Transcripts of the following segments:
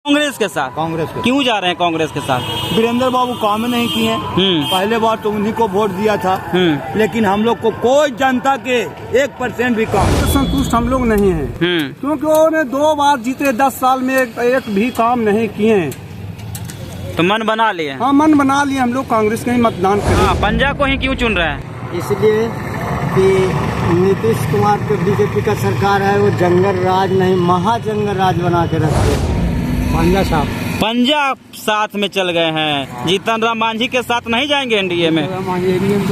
कांग्रेस के साथ। कांग्रेस के क्यों जा रहे हैं कांग्रेस के साथ? वीरेंद्र बाबू काम नहीं किए। पहले बार तो उन्हीं को वोट दिया था, लेकिन हम लोग को कोई जनता के 1% भी काम संतुष्ट हम लोग नहीं हैं, क्योंकि उन्होंने 2 बार जीते, 10 साल में एक भी काम नहीं किए। तो मन बना लिए? हाँ, मन बना लिए, हम लोग कांग्रेस का ही मतदान करें। हाँ, पंजा को ही क्यों चुन रहे हैं? इसलिए कि नीतीश कुमार के बीजेपी का सरकार है, वो जंगल राज नहीं महाजंगल राज बना के रखते हैं। पंजा साहब, पंजा साथ में चल गए हैं। जीतन राम मांझी के साथ नहीं जाएंगे एनडीए में? हमको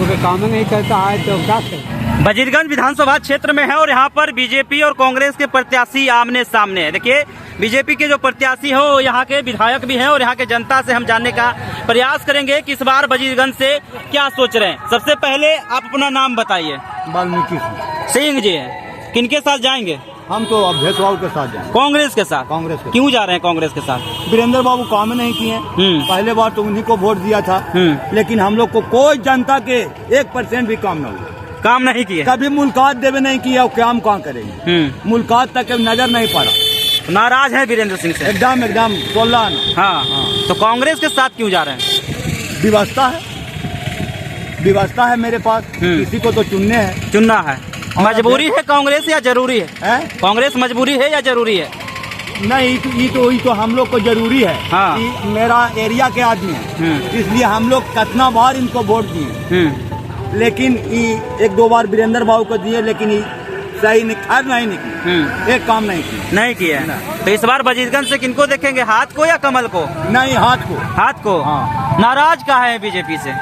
तो काम नहीं करता है तो क्या करें। वजीरगंज विधानसभा क्षेत्र में है और यहाँ पर बीजेपी और कांग्रेस के प्रत्याशी आमने सामने है। देखिए, बीजेपी के जो प्रत्याशी हो यहाँ के विधायक भी हैं और यहाँ के जनता से हम जानने का प्रयास करेंगे कि इस बार वजीरगंज से क्या सोच रहे हैं। सबसे पहले आप अपना नाम बताइए। वाल्मीकि सिंह जी हैं। किनके साथ जाएंगे? हम तो अवधेश बाबू के साथ जाएंगे। कांग्रेस के साथ। कांग्रेस के क्यों जा रहे हैं कांग्रेस के साथ? वीरेंद्र बाबू काम नहीं किए। पहले बार तो उन्हीं को वोट दिया था, लेकिन हम लोग को कोई जनता के 1% भी काम न हुआ। काम नहीं किए? कभी मुलाकात देवे नहीं किया, काम कहाँ करेंगे? मुलाकात तक नजर नहीं पड़ा। नाराज है वीरेंद्र सिंह से? एकदम 16। हाँ, तो कांग्रेस के साथ क्यों जा रहे हैं? व्यवस्था है मेरे पास, किसी को तो चुनना है। मजबूरी है कांग्रेस या जरूरी है? कांग्रेस मजबूरी है या जरूरी है? नहीं, ये तो हम लोग को जरूरी है। हाँ। कि मेरा एरिया के आदमी है, इसलिए हम लोग कितना बार इनको वोट दिए, लेकिन 1-2 बार वीरेंद्र बाबू को दिए, लेकिन सही नहीं निकली, एक काम नहीं किया तो इस बार वजीरगंज से किनको देखेंगे, हाथ को या कमल को? नहीं, हाथ को। हाँ। नाराज कहाँ है बीजेपी से?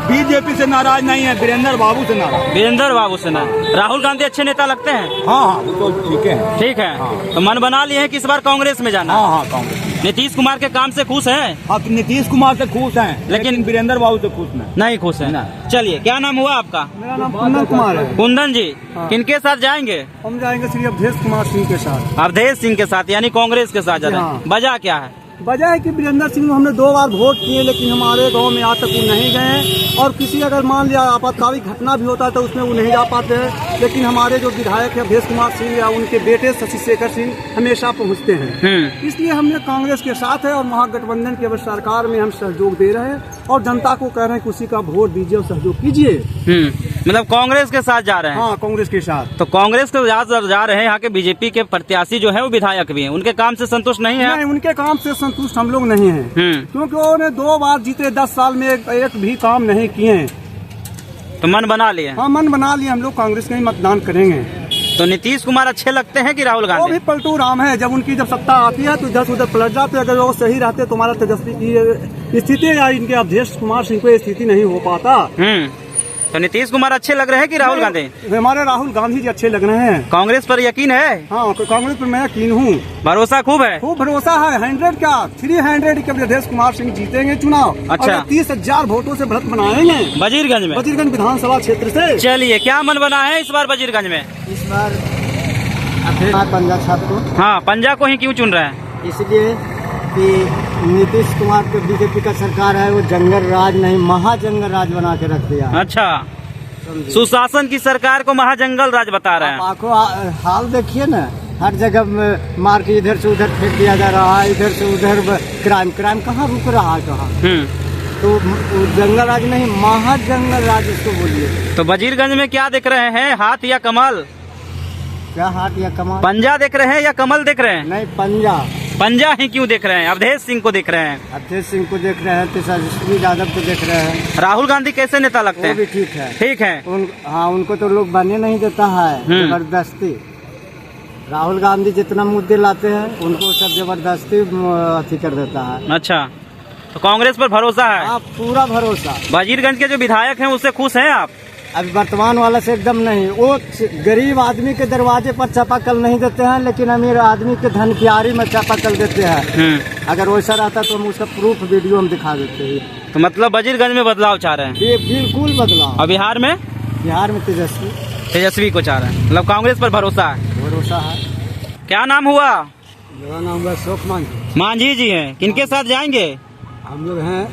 बीजेपी से नाराज नहीं है, वीरेंद्र बाबू से नाराज। वीरेंद्र बाबू से ना? राहुल गांधी अच्छे नेता लगते हैं? हाँ, वो तो ठीक है। हाँ। तो मन बना लिए हैं कि इस बार कांग्रेस में जाना? हाँ, कांग्रेस। नीतीश कुमार के काम से खुश हैं? हाँ, नीतीश कुमार से खुश हैं, लेकिन वीरेंद्र बाबू से खुश नहीं खुश हैं। चलिए, क्या नाम हुआ आपका? मेरा नाम कुंदन कुमार है। कुंदन जी, किनके साथ जाएंगे? हम जाएंगे श्री अवधेश कुमार सिंह के साथ। अवधेश सिंह के साथ, यानी कांग्रेस के साथ जा रहे हैं। वजह क्या है? वजह है कि वीरेंद्र सिंह को हमने 2 बार वोट किए, लेकिन हमारे गांव में आज तक वो नहीं गए। और किसी अगर मान लिया आपातकालिक घटना भी होता है तो उसमें वो नहीं जा पाते हैं, लेकिन हमारे जो विधायक है अवधेश कुमार सिंह या उनके बेटे शशि शेखर सिंह हमेशा पहुंचते हैं। इसलिए हमने कांग्रेस के साथ है और महागठबंधन की सरकार में हम सहयोग दे रहे हैं और जनता को कह रहे हैं कि उसी का वोट दीजिए और सहयोग कीजिए। मतलब कांग्रेस के साथ जा रहे हैं? हाँ, कांग्रेस के साथ। तो कांग्रेस के जा रहे हैं। यहाँ के बीजेपी के प्रत्याशी जो है वो विधायक भी हैं, उनके काम से संतुष्ट नहीं है? नहीं, उनके काम से संतुष्ट हम लोग नहीं हैं, क्योंकि उन्होंने 2 बार जीते, 10 साल में एक भी काम नहीं किए। तो मन बना लिए? हाँ, मन बना लिए, हम लोग कांग्रेस का ही मतदान करेंगे। तो नीतीश कुमार अच्छे लगते हैं कि राहुल गांधी? वो भी पलटू राम है, जब उनकी सत्ता आती है तो इधर उधर पलट जाते हैं। अगर वो सही रहते तो हमारा तेजस्वी की स्थिति या इनके अवधेश कुमार सिंह को स्थिति नहीं हो पाता। तो नीतीश कुमार अच्छे लग रहे हैं कि राहुल गांधी? हमारे राहुल गांधी जी अच्छे लग रहे हैं। कांग्रेस पर यकीन है? हाँ, कांग्रेस पर मैं यकीन हूँ। भरोसा खूब है? खूब भरोसा है। 100 क्या 300 के अवधेश कुमार सिंह जीतेंगे चुनाव। अच्छा। 30,000 वोटों से बढ़त बनाएंगे वजीरगंज में, वजीरगंज विधानसभा क्षेत्र से। चलिए, क्या मन बना है इस बार वजीरगंज में? इस बार पंजा साहब को। हाँ, पंजा को ही क्यों चुन रहे हैं? इसलिए कि नीतीश कुमार के बीजेपी का सरकार है, वो जंगल राज नहीं महाजंगल राज बना के रख दिया। अच्छा, सुशासन की सरकार को महाजंगल राज बता रहे हैं। आंखों हाल देखिए ना, हर जगह मार के इधर से उधर फेंक दिया जा रहा है, इधर से उधर क्राइम कहाँ रुक रहा है, कहाँ? तो जंगल राज नहीं महाजंगल राज इसको बोलिए। तो वजीरगंज में क्या देख रहे हैं, हाथ या कमल? क्या हाथ या कमल? पंजा देख रहे हैं या कमल देख रहे हैं? नहीं, पंजा। पंजा ही क्यों देख रहे हैं? अवधेश सिंह को देख रहे हैं? अवधेश सिंह को देख रहे हैं, तेजस्वी यादव को देख रहे हैं। राहुल गांधी कैसे नेता लगते हैं? वो भी ठीक है। ठीक है। हाँ, उनको तो लोग बनने नहीं देता है, जबरदस्ती। राहुल गांधी जितना मुद्दे लाते हैं उनको सब जबरदस्ती अथी कर देता है। अच्छा, तो कांग्रेस पर भरोसा है? हाँ, पूरा भरोसा। वजीरगंज के जो विधायक हैं उससे खुश हैं आप? अभी वर्तमान वाला से एकदम नहीं। वो गरीब आदमी के दरवाजे पर चापाकल नहीं देते हैं, लेकिन अमीर आदमी के धन क्यारी में चापाकल देते हैं। अगर वैसा रहता तो हम उसका प्रूफ वीडियो हम दिखा देते हैं। तो मतलब वजीरगंज में बदलाव चाह रहे हैं? ये बिल्कुल बदलाव। और बिहार में? बिहार में तेजस्वी को चाह रहे हैं। मतलब कांग्रेस पर भरोसा है? भरोसा है। क्या नाम हुआ? मेरा नाम है अशोक मांझी। मांझी जी हैं। किनके साथ जाएंगे? हम लोग हैं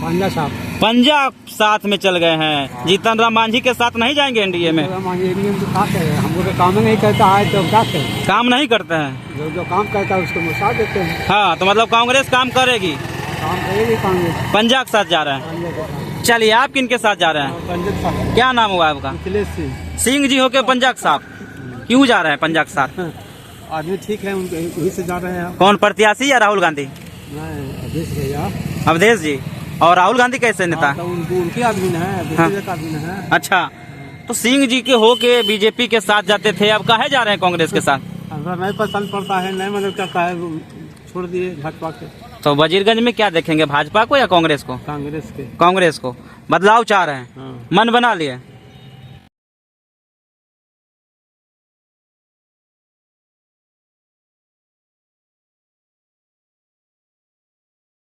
पंजा साहब। पंजाब साथ में चल गए हैं, जीतन राम मांझी के साथ नहीं जाएंगे एनडीए में? हमको तो काम नहीं करता है तो क्या करें? काम नहीं करते हैं, जो काम करता है उसको मुसा देते हैं। हाँ, तो मतलब कांग्रेस काम करेगी, काम करेगी कांग्रेस। पंजाब के साथ जा रहे हैं। चलिए, आप किन के साथ जा रहे हैं? पंजाब साहब। क्या नाम हुआ आपका? अखिलेश सिंह। सिंह जी होके पंजाब साहब क्यों जा रहे हैं पंजाब के साथ? आदमी ठीक है, उनके वही से जा रहे हैं। कौन प्रत्याशी या राहुल गांधी? अवधेश भैया। अवधेश जी। और राहुल गांधी कैसे नेता? तो उनके आदमी है, हाँ। आदमी है। अच्छा, तो सिंह जी के होके बीजेपी के साथ जाते थे, अब काहे जा रहे हैं कांग्रेस के साथ? हमरा नहीं पसंद पड़ता है, नहीं मदद करता है, छोड़ दिए भाजपा के। तो वजीरगंज में क्या देखेंगे, भाजपा को या कांग्रेस को? कांग्रेस के। कांग्रेस को। बदलाव चाह रहे हैं, हाँ। मन बना लिए।